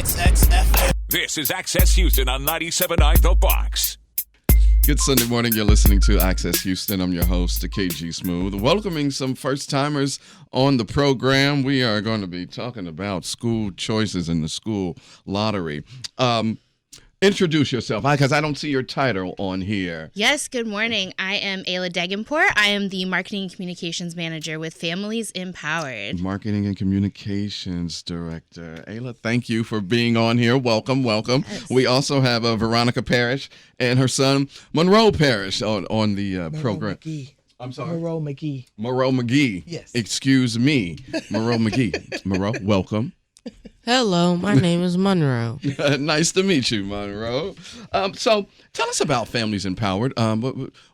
This is Access Houston on 97.9 The Box. Good Sunday morning. You're listening to Access Houston. I'm your host, KG Smooth. Welcoming some first-timers on the program. We are going to be talking about school choices in the school lottery. Introduce yourself, because I don't see your title on here. Yes, good morning. I am Ayla Dehghanpoor. I am the Marketing and Communications Manager with Families Empowered. Marketing and Communications Director. Ayla, thank you for being on here. Welcome. Yes. We also have Veronica Parrish and her son, Monroe Parrish, on the program. McGee. I'm sorry? Monroe McGee. Monroe McGee. Yes. Excuse me. Monroe McGee. Monroe, welcome. Hello, my name is Monroe. Nice to meet you, Monroe. So tell us about Families Empowered.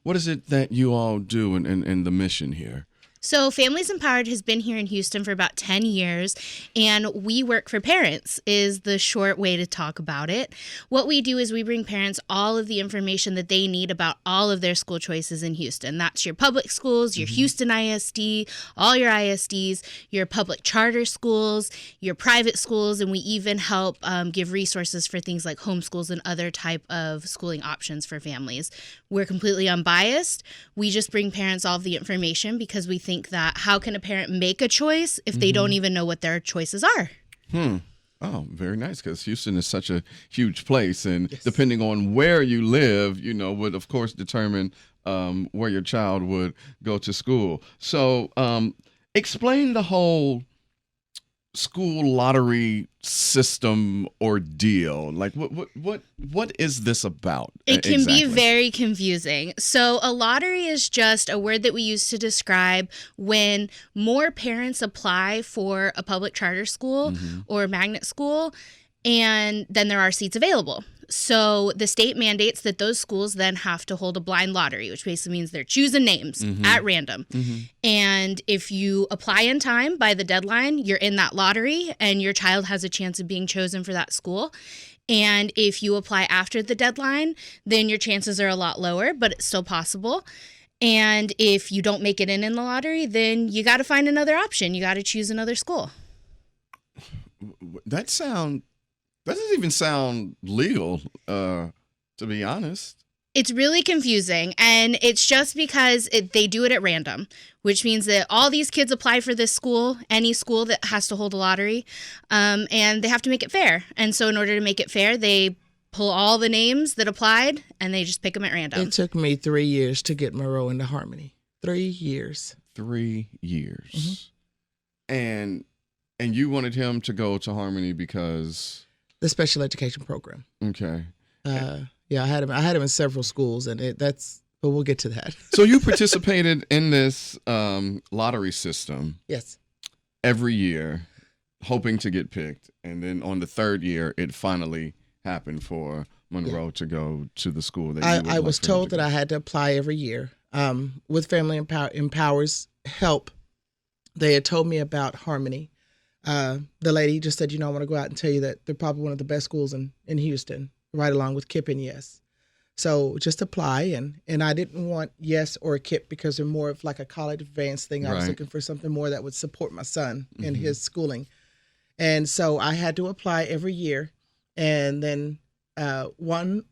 What is it that you all do in the mission here? So Families Empowered has been here in Houston for about 10 years, and we work for parents is the short way to talk about it. What we do is we bring parents all of the information that they need about all of their school choices in Houston. That's your public schools, your Houston ISD, all your ISDs, your public charter schools, your private schools, and we even help give resources for things like homeschools and other type of schooling options for families. We're completely unbiased. We just bring parents all of the information because we think that how can a parent make a choice if they don't even know what their choices are? Oh, very nice, because Houston is such a huge place, and depending on where you live, would, of course, determine where your child would go to school. So explain the whole school lottery system ordeal. Like, what is this about? It can be very confusing. So a lottery is just a word that we use to describe when more parents apply for a public charter school or magnet school, and then there are seats available. So the state mandates that those schools then have to hold a blind lottery, which basically means they're choosing names at random. And if you apply in time by the deadline, you're in that lottery and your child has a chance of being chosen for that school. And if you apply after the deadline, then your chances are a lot lower, but it's still possible. And if you don't make it in the lottery, then you got to find another option. You got to choose another school. That doesn't even sound legal, to be honest. It's really confusing, and it's just because they do it at random, which means that all these kids apply for this school, any school that has to hold a lottery, and they have to make it fair. And so in order to make it fair, they pull all the names that applied, and they just pick them at random. It took me 3 years to get Monroe into Harmony. 3 years. 3 years. And you wanted him to go to Harmony because... The special education program. Okay. Yeah, I had him in several schools, and but we'll get to that. So you participated in this lottery system. Yes. Every year, hoping to get picked, and then on the third year, it finally happened for Monroe to go to the school that I was told that I had to apply every year. With Family Empower's help, they had told me about Harmony. The lady just said, I want to go out and tell you that they're probably one of the best schools in Houston, right along with KIPP and Yes. So just apply, and I didn't want Yes or KIPP because they're more of like a college advanced thing. I was looking for something more that would support my son in his schooling. And so I had to apply every year. And then about 1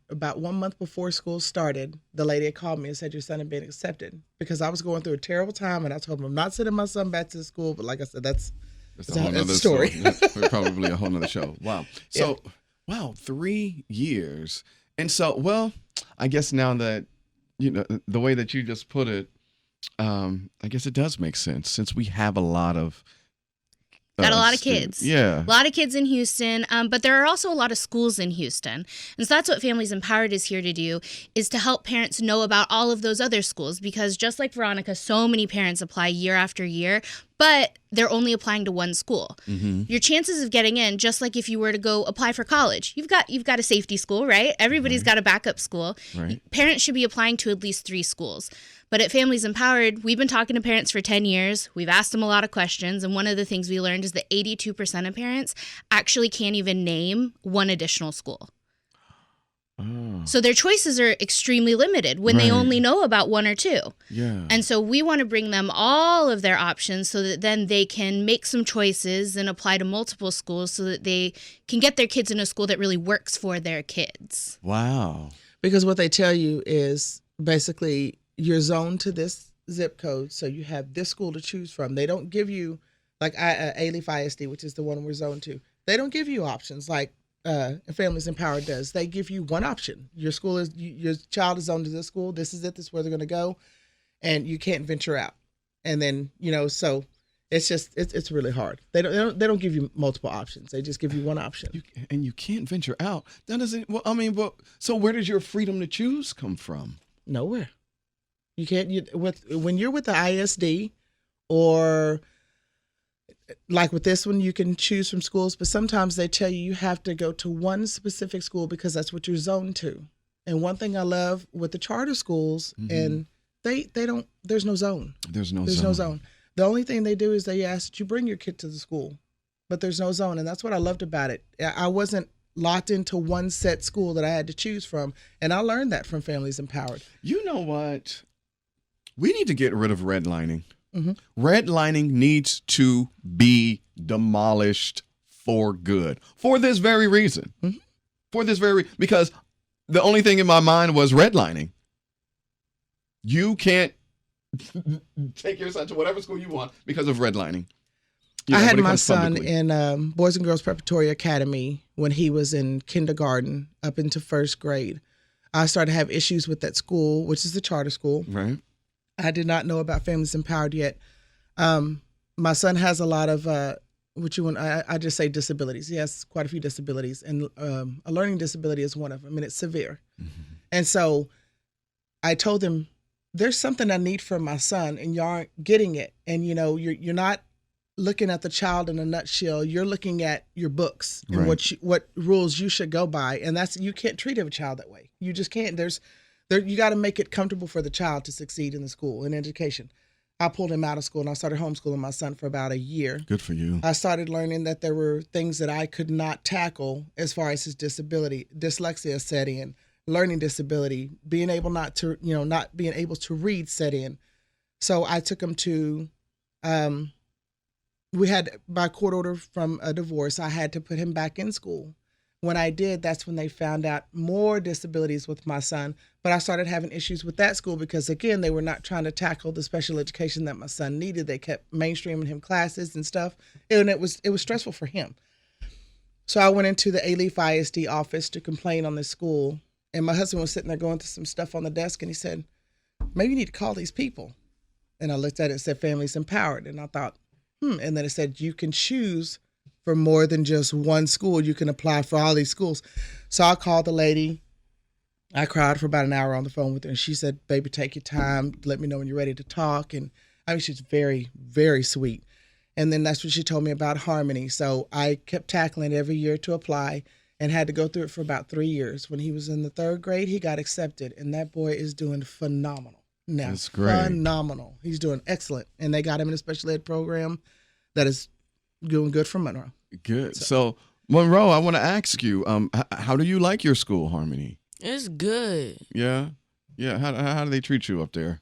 month before school started, the lady had called me and said, your son had been accepted, because I was going through a terrible time. And I told him, I'm not sending my son back to the school. But like I said, that's a whole nother story. Probably a whole nother show. Wow. So, wow, 3 years. And so, well, I guess now that, the way that you just put it, I guess it does make sense, since we have a lot of Got a lot of kids. Yeah. A lot of kids in Houston, but there are also a lot of schools in Houston. And so that's what Families Empowered is here to do, is to help parents know about all of those other schools. Because just like Veronica, so many parents apply year after year, but they're only applying to one school. Your chances of getting in, just like if you were to go apply for college, you've got a safety school, right? Everybody's got a backup school. Right. Parents should be applying to at least 3 schools. But at Families Empowered, we've been talking to parents for 10 years. We've asked them a lot of questions. And one of the things we learned is that 82% of parents actually can't even name one additional school. Oh. So their choices are extremely limited when they Right. only know about one or two. Yeah. And so we want to bring them all of their options so that then they can make some choices and apply to multiple schools so that they can get their kids in a school that really works for their kids. Wow. Because what they tell you is basically you're zoned to this zip code, so you have this school to choose from. They don't give you, like Ayla ISD, which is the one we're zoned to. They don't give you options like Families Empowered does. They give you one option. Your child is zoned to this school. This is it. This is where they're going to go, and you can't venture out. And then so it's just it's really hard. They don't give you multiple options. They just give you one option. You can't venture out. That doesn't. Well, I mean, so where does your freedom to choose come from? Nowhere. You can't. When you're with the ISD, or like with this one, you can choose from schools, but sometimes they tell you have to go to one specific school because that's what you're zoned to. And one thing I love with the charter schools, and they don't. There's no zone. There's no zone. The only thing they do is they ask that you bring your kid to the school, but there's no zone, and that's what I loved about it. I wasn't locked into one set school that I had to choose from, and I learned that from Families Empowered. You know what? We need to get rid of redlining. Redlining needs to be demolished for good. For this very reason. Because the only thing in my mind was redlining. You can't take your son to whatever school you want because of redlining. I had my son in Boys and Girls Preparatory Academy when he was in kindergarten up into first grade. I started to have issues with that school, which is the charter school. Right. I did not know about Families Empowered yet. My son has a lot of I just say disabilities. He has quite a few disabilities, and a learning disability is one of them, and it's severe. And so I told him, there's something I need for my son, and you aren't getting it. And you're not looking at the child in a nutshell. You're looking at your books and what rules you should go by, and you can't treat a child that way. You just can't. You got to make it comfortable for the child to succeed in the school, in education. I pulled him out of school and I started homeschooling my son for about a year. Good for you. I started learning that there were things that I could not tackle as far as his disability, dyslexia set in, learning disability, not being able to read set in. So I took him to, we had, by court order from a divorce, I had to put him back in school. When I did, that's when they found out more disabilities with my son. But I started having issues with that school because, again, they were not trying to tackle the special education that my son needed. They kept mainstreaming him classes and stuff, and it was stressful for him. So I went into the Ayla ISD office to complain on this school, and my husband was sitting there going through some stuff on the desk, and he said, maybe you need to call these people. And I looked at it and said, Families Empowered. And I thought, And then it said, you can choose for more than just one school. You can apply for all these schools. So I called the lady. I cried for about an hour on the phone with her, and she said, baby, take your time. Let me know when you're ready to talk. And she's very, very sweet. And then that's when she told me about Harmony. So I kept tackling it every year to apply and had to go through it for about 3 years. When he was in the third grade, he got accepted, and that boy is doing phenomenal now. That's great. Phenomenal. He's doing excellent. And they got him in a special ed program that is doing good for Monroe. Good. So Monroe, I want to ask you, how do you like your school, Harmony? It's good. Yeah? Yeah. How do they treat you up there?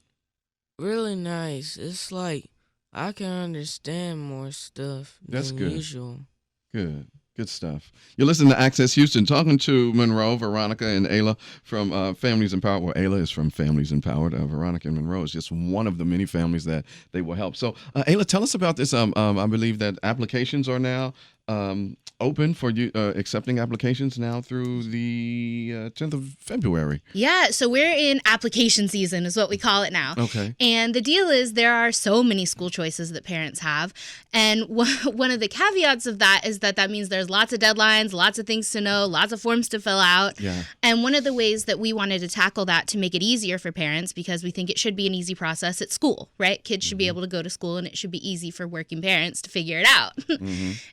Really nice. It's like I can understand more stuff That's than good. usual. Good. Good stuff. You're listening to Access Houston, talking to Monroe, Veronica, and Ayla from Families Empowered. Well, Ayla is from Families Empowered. Veronica and Monroe is just one of the many families that they will help. So, Ayla, tell us about this. I believe that applications are now open for you, accepting applications now through the 10th of February. Yeah, so we're in application season is what we call it now. Okay. And the deal is there are so many school choices that parents have. And one of the caveats of that is that means there's lots of deadlines, lots of things to know, lots of forms to fill out. Yeah. And one of the ways that we wanted to tackle that to make it easier for parents, because we think it should be an easy process at school, right? Kids should be able to go to school, and it should be easy for working parents to figure it out.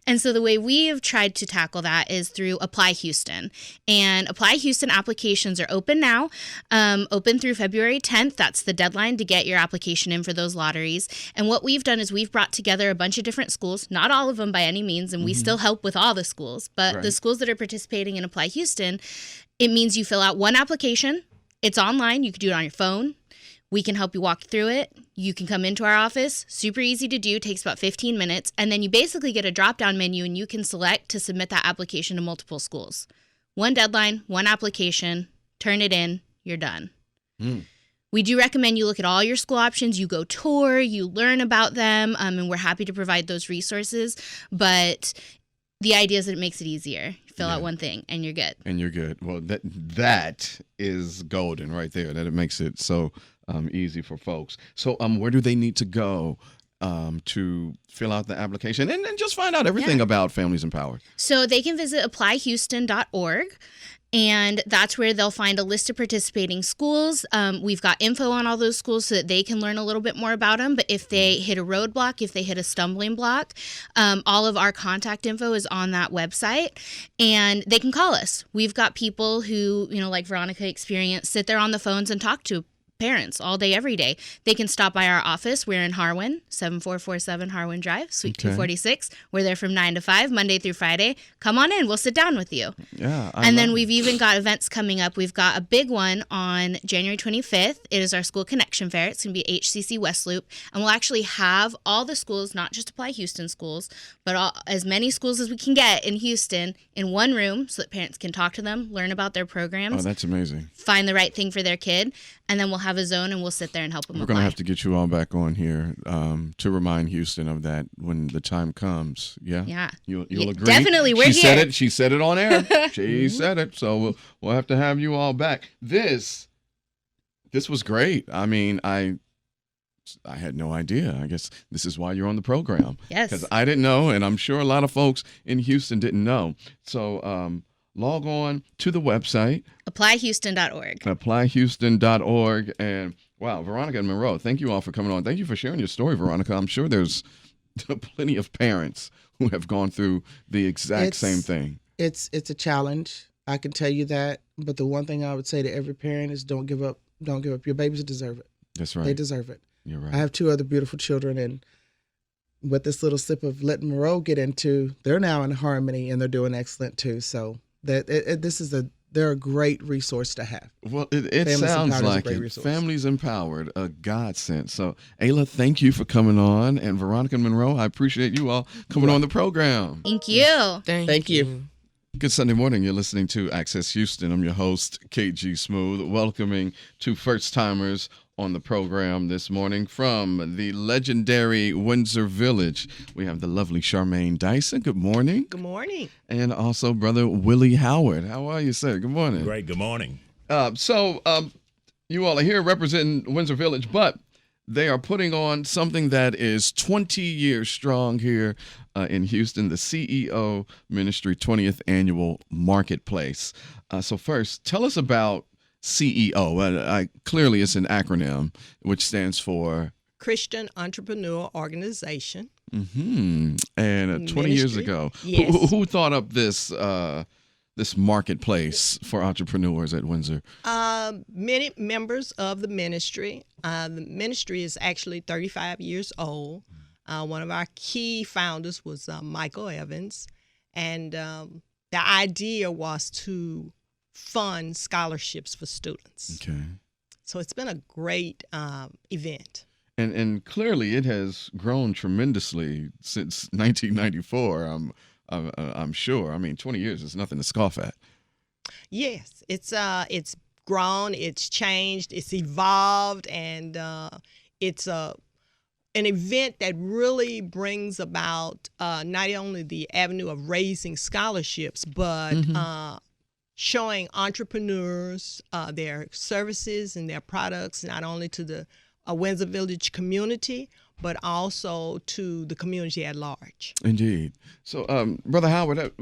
And so the the way we have tried to tackle that is through Apply Houston. And Apply Houston applications are open now, open through February 10th. That's the deadline to get your application in for those lotteries. And what we've done is we've brought together a bunch of different schools, not all of them by any means, and we still help with all the schools, but the schools that are participating in Apply Houston, it means you fill out one application. It's online. You can do it on your phone. We can help you walk through it. You can come into our office. Super easy to do. Takes about 15 minutes. And then you basically get a drop-down menu and you can select to submit that application to multiple schools. One deadline, one application, turn it in, you're done. We do recommend you look at all your school options. You go tour, you learn about them, and we're happy to provide those resources. But the idea is that it makes it easier. Fill out one thing and you're good. And you're good. Well, that is golden right there, that it makes it so easy for folks. So where do they need to go to fill out the application and just find out everything about Families Empowered? So they can visit applyhouston.org. And that's where they'll find a list of participating schools. We've got info on all those schools so that they can learn a little bit more about them. But if they hit a roadblock, if they hit a stumbling block, all of our contact info is on that website. And they can call us. We've got people who, like Veronica experienced, sit there on the phones and talk to parents all day, every day. They can stop by our office. We're in Harwin, 7447 Harwin Drive, Suite 246. We're there from 9 to 5, Monday through Friday. Come on in. We'll sit down with you. Yeah. And then we've even got events coming up. We've got a big one on January 25th. It is our School Connection Fair. It's going to be HCC West Loop. And we'll actually have all the schools, not just Apply Houston schools, but as many schools as we can get in Houston in one room so that parents can talk to them, learn about their programs. Oh, that's amazing. Find the right thing for their kid. And then we'll have a zone and we'll sit there and help them We're apply. going to have to get you all back on here to remind Houston of that when the time comes. Yeah? Yeah. You'll agree? Definitely. We're here. here. She said it on air. She said it. So we'll have to have you all back. This was great. I mean, I had no idea. I guess this is why you're on the program. Yes. Because I didn't know, and I'm sure a lot of folks in Houston didn't know. So log on to the website. Applyhouston.org. Applyhouston.org. And wow, Veronica and Monroe, thank you all for coming on. Thank you for sharing your story, Veronica. I'm sure there's plenty of parents who have gone through the exact same thing. It's a challenge. I can tell you that. But the one thing I would say to every parent is don't give up. Don't give up. Your babies deserve it. That's right. They deserve it. You're right. I have 2 other beautiful children, and with this little sip of letting Monroe get into, they're now in harmony and they're doing excellent too. So they're a great resource to have. Well, it sounds like it. Resource. Families Empowered, a godsend. So, Ayla, thank you for coming on, and Veronica and Monroe, I appreciate you all coming on the program. Thank you. Thank you. Good Sunday morning. You're listening to Access Houston. I'm your host, KG Smooth, welcoming 2 first-timers on the program this morning from the legendary Windsor Village. We have the lovely Charmane Dyson. Good morning. Good morning. And also brother Willy Howard. How are you, sir? Good morning. Great. Good morning. So you all are here representing Windsor Village, but they are putting on something that is 20 years strong here in Houston, the CEO Ministry 20th Annual Marketplace. So first, tell us about CEO. Clearly, it's an acronym, which stands for Christian Entrepreneur Organization. Mm-hmm. And 20 years ago, Yes. who thought up this this marketplace for entrepreneurs at Windsor? Many members of the ministry. The ministry is actually 35 years old. One of our key founders was Michael Evans, and the idea was to fund scholarships for students. Okay. So it's been a great event. And clearly it has grown tremendously since 1994. I'm sure. I mean, 20 years is nothing to scoff at. Yes, it's grown, it's changed, it's evolved, and it's an event that really brings about not only the avenue of raising scholarships, but showing entrepreneurs their services and their products, not only to the Windsor Village community, but also to the community at large. Indeed. So, Brother Howard,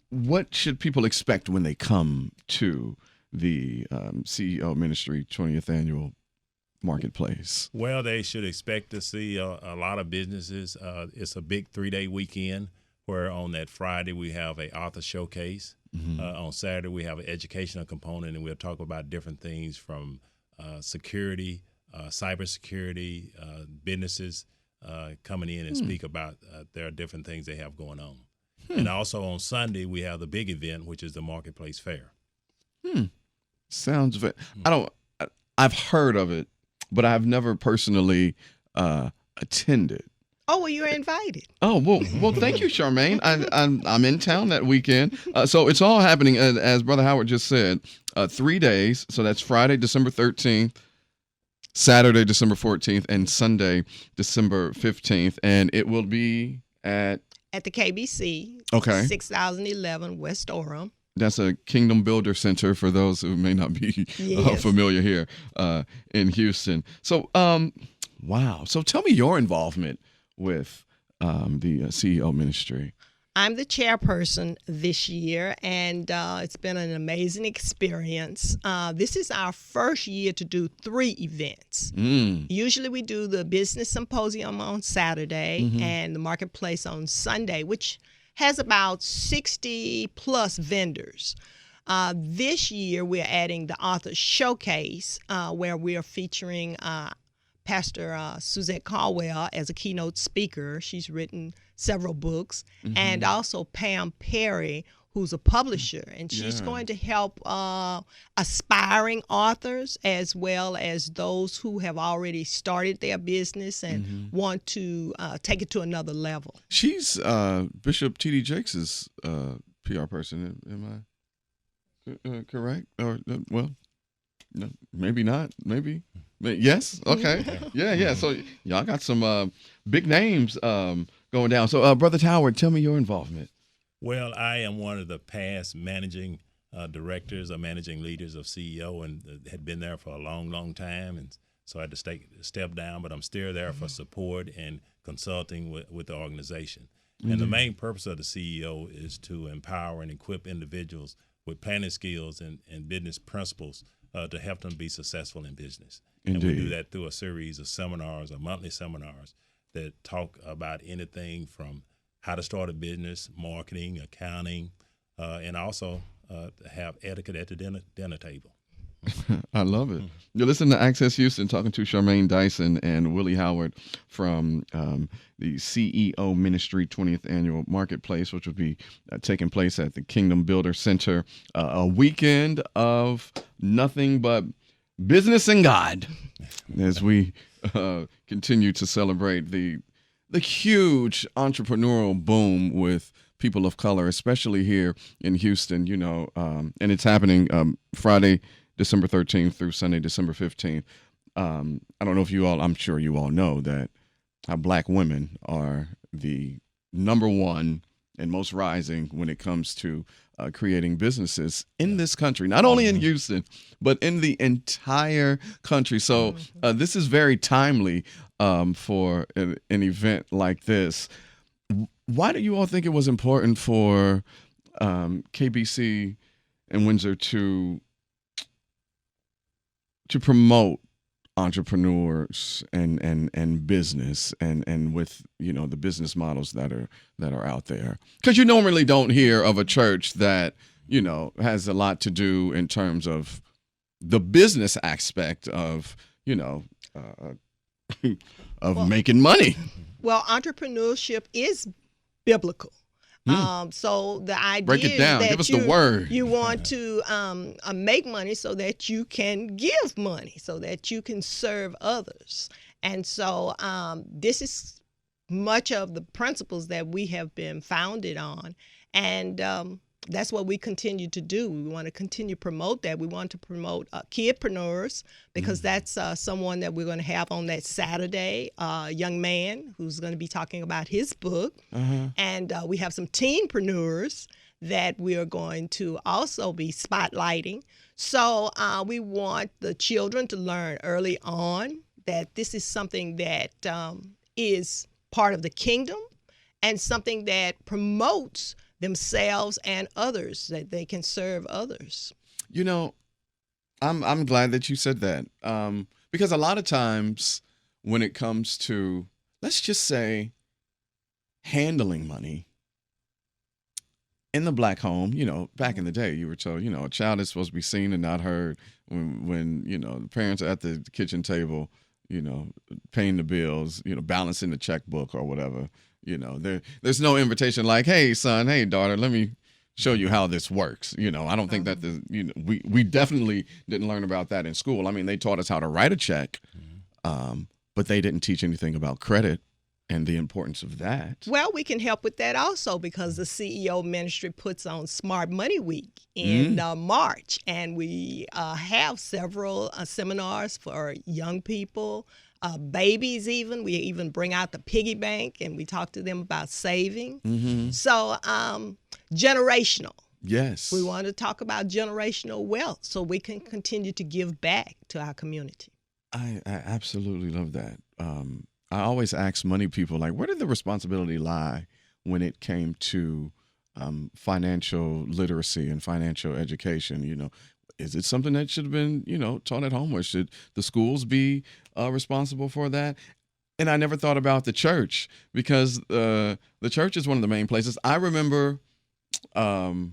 what should people expect when they come to the CEO Ministry 20th Annual Marketplace? Well, they should expect to see a lot of businesses. It's a big 3-day weekend. where on that Friday we have a author showcase. On Saturday we have an educational component, and we'll talk about different things from security, cybersecurity, businesses coming in and speak about there are different things they have going on. And also on Sunday we have the big event, which is the Marketplace Fair. Sounds very. I've heard of it, but I've never personally attended. Oh, well, you're invited. Oh, well, thank you, Charmane. I'm in town that weekend. So it's all happening, as Brother Howard just said, 3 days. So that's Friday, December 13th, Saturday, December 14th, and Sunday, December 15th. And it will be at the KBC, Okay. 6011 West Orem. That's a Kingdom Builder Center for those who may not be Yes. familiar here in Houston. So, wow. So tell me your involvement with the CEO ministry. I'm the chairperson this year, and it's been an amazing experience. This is our first year to do 3 events. Usually we do the business symposium on Saturday and the marketplace on Sunday, which has about 60 plus vendors. This year we're adding the author showcase where we are featuring Pastor Suzette Caldwell as a keynote speaker. She's written several books, and also Pam Perry, who's a publisher, and she's going to help aspiring authors as well as those who have already started their business and want to take it to another level. She's Bishop T.D. Jakes' PR person. Am I correct? Or well, no, maybe not. Maybe. Yes. Okay. Yeah. So y'all got some big names going down. So, Brother Howard, tell me your involvement. Well, I am one of the past managing directors or managing leaders of CEO, and had been there for a long time, and so I had to step down, but I'm still there for support and consulting with the organization. And the main purpose of the CEO is to empower and equip individuals with planning skills and business principles to help them be successful in business. Indeed. And we do that through a series of seminars or monthly seminars that talk about anything from how to start a business, marketing, accounting, and also have etiquette at the dinner table. I love it. You're listening to Access Houston, talking to Charmane Dyson and Willy Howard from the CEO Ministry 20th Annual Marketplace, which will be taking place at the Kingdom Builder Center. A weekend of nothing but business and God as we continue to celebrate the huge entrepreneurial boom with people of color, especially here in Houston, and it's happening Friday, December 13th through Sunday, December 15th. I don't know if I'm sure you all know that Black women are the number one and most rising when it comes to creating businesses in this country, not only in Houston, but in the entire country. So this is very timely for an event like this. Why do you all think it was important for KBC and Windsor to promote entrepreneurs and business and with the business models that are out there? Because you normally don't hear of a church that has a lot to do in terms of the business aspect of making money. Well, entrepreneurship is biblical. So the idea Break it down. is that Give us the word. You want to make money so that you can give money, so that you can serve others. And so this is much of the principles that we have been founded on. And that's what we continue to do. We want to continue to promote that. We want to promote kidpreneurs, because that's someone that we're going to have on that Saturday, a young man who's going to be talking about his book. And we have some teenpreneurs that we are going to also be spotlighting. So we want the children to learn early on that this is something that is part of the kingdom and something that promotes themselves and others, that they can serve others. I'm glad that you said that, because a lot of times when it comes to, let's just say, handling money, in the black home, back in the day, you were told, a child is supposed to be seen and not heard. When the parents are at the kitchen table, paying the bills, balancing the checkbook or whatever, there's no invitation like, hey, son, hey, daughter, let me show you how this works. I don't think that we definitely didn't learn about that in school. I mean, they taught us how to write a check, but they didn't teach anything about credit and the importance of that. Well, we can help with that also because the CEO ministry puts on Smart Money Week in March, and we have several seminars for young people, babies even. We even bring out the piggy bank, and we talk to them about saving. So generational. Yes. We want to talk about generational wealth so we can continue to give back to our community. I absolutely love that. I always ask money people, like, where did the responsibility lie when it came to financial literacy and financial education? Is it something that should have been, taught at home, or should the schools be responsible for that? And I never thought about the church, because the church is one of the main places. I remember, the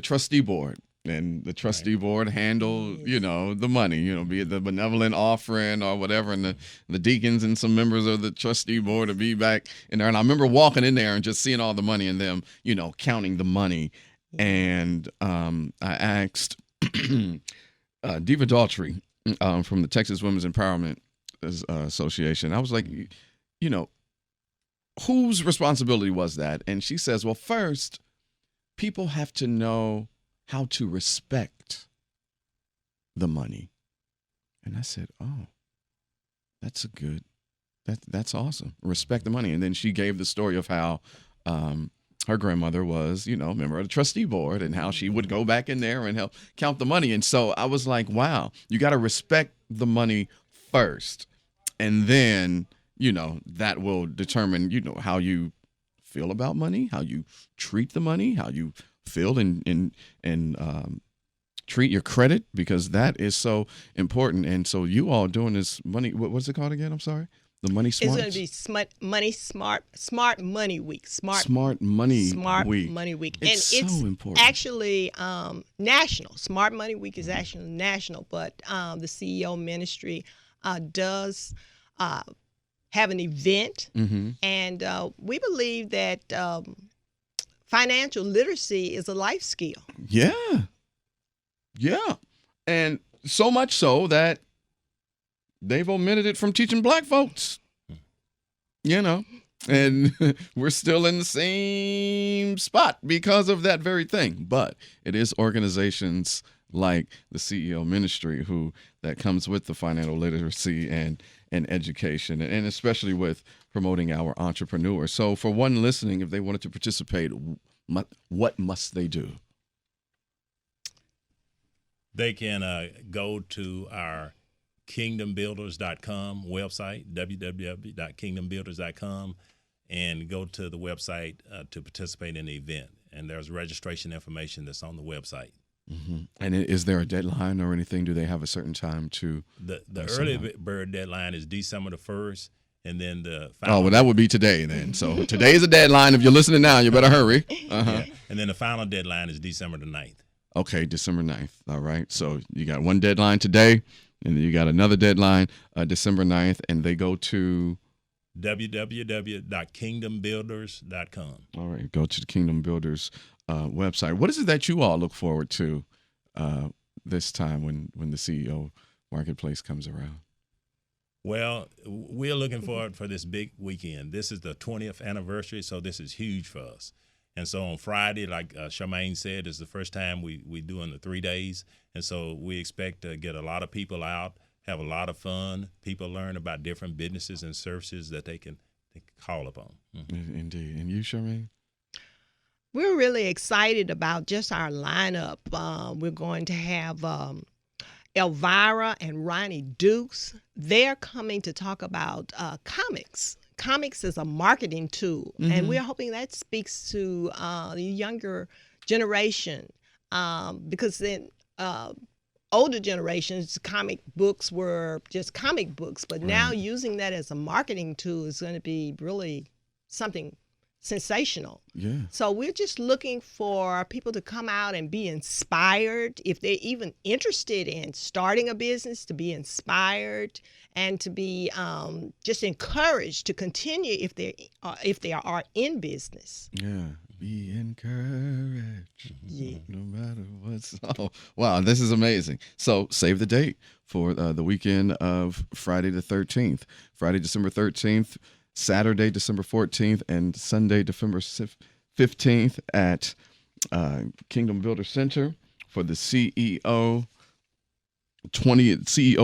trustee board. And the trustee board handled, the money, be it the benevolent offering or whatever. And the deacons and some members of the trustee board would be back in there. And I remember walking in there and just seeing all the money and them, counting the money. And I asked Diva Daughtry from the Texas Women's Empowerment Association. I was like, whose responsibility was that? And she says, well, first, people have to know how to respect the money. And I said, oh, that's awesome. Respect the money. And then she gave the story of how her grandmother was, member of the trustee board, and how she would go back in there and help count the money. And so I was like, wow, you got to respect the money first. And then, that will determine, how you feel about money, how you treat the money, how you feel and treat your credit, because that is so important. And so you all doing this money, what's it called again? I'm sorry. The Money Smart. It's going to be Smart Money Week. Smart Money Week. Money Week. It's and so it's important. Actually national. Smart Money Week is actually national, but the CEO ministry does have an event, and we believe that financial literacy is a life skill. Yeah. And so much so that they've omitted it from teaching black folks. And we're still in the same spot because of that very thing. But it is organizations like the CEO ministry that comes with the financial literacy and education, and especially with promoting our entrepreneurs. So for one listening, if they wanted to participate, what must they do? They can go to our kingdombuilders.com website, www.kingdombuilders.com, and go to the website to participate in the event. And there's registration information that's on the website. And is there a deadline or anything? Do they have a certain time to? The early bird deadline is December the 1st, and then the final. Oh, well, that would be today then. So today is a deadline. If you're listening now, you better hurry. Yeah. And then the final deadline is December the 9th. Okay, December 9th. All right. So you got one deadline today, and then you got another deadline December 9th, and they go to www.kingdombuilders.com. All right. Go to the Kingdom Builders website. What is it that you all look forward to this time when the CEO Marketplace comes around? Well, we're looking forward for this big weekend. This is the 20th anniversary, so this is huge for us. And so on Friday, like Charmane said, is the first time we doing the 3 days. And so we expect to get a lot of people out, have a lot of fun. People learn about different businesses and services that they can call upon. Indeed. And you, Charmane? We're really excited about just our lineup. We're going to have Elvira and Ronnie Dukes. They're coming to talk about comics. Comics is a marketing tool, and we're hoping that speaks to the younger generation, because in older generations, comic books were just comic books, but now using that as a marketing tool is going to be really something sensational. Yeah. So we're just looking for people to come out and be inspired. If they're even interested in starting a business, to be inspired and to be just encouraged to continue if they are in business. Yeah. Be encouraged. Yeah. No matter what's. Oh, wow, this is amazing. So save the date for the weekend of Friday the 13th. Friday, December 13th, Saturday, December 14th, and Sunday, December 15th at Kingdom Builder Center for the CEO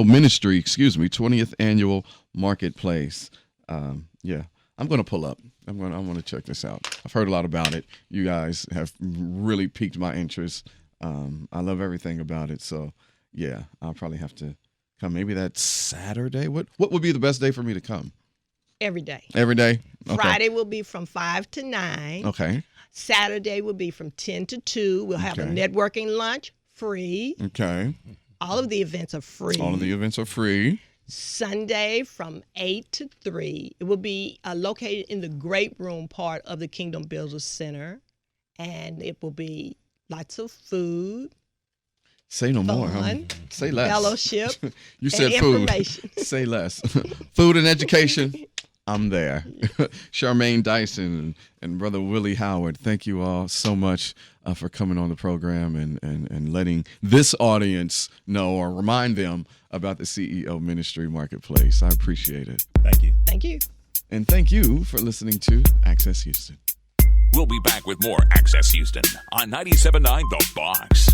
Ministry, 20th annual marketplace. Yeah, I'm going to pull up. I want to check this out. I've heard a lot about it. You guys have really piqued my interest. I love everything about it. So yeah, I'll probably have to come. Maybe that Saturday. What would be the best day for me to come? Every day. Every day? Okay. Friday will be from 5 to 9. Okay. Saturday will be from 10 to 2. We'll have a Okay. networking lunch, free. Okay. All of the events are free. All of the events are free. Sunday from 8 to 3. It will be located in the great room part of the Kingdom Builders Center. And it will be lots of food, Say no more. fun, Say less. fellowship, You said and food. information. Say less. Food and education. I'm there. Charmane Dyson and Brother Willy Howard, thank you all so much for coming on the program and letting this audience know or remind them about the CEO Ministry Marketplace. I appreciate it. Thank you. Thank you. And thank you for listening to Access Houston. We'll be back with more Access Houston on 97.9 The Box.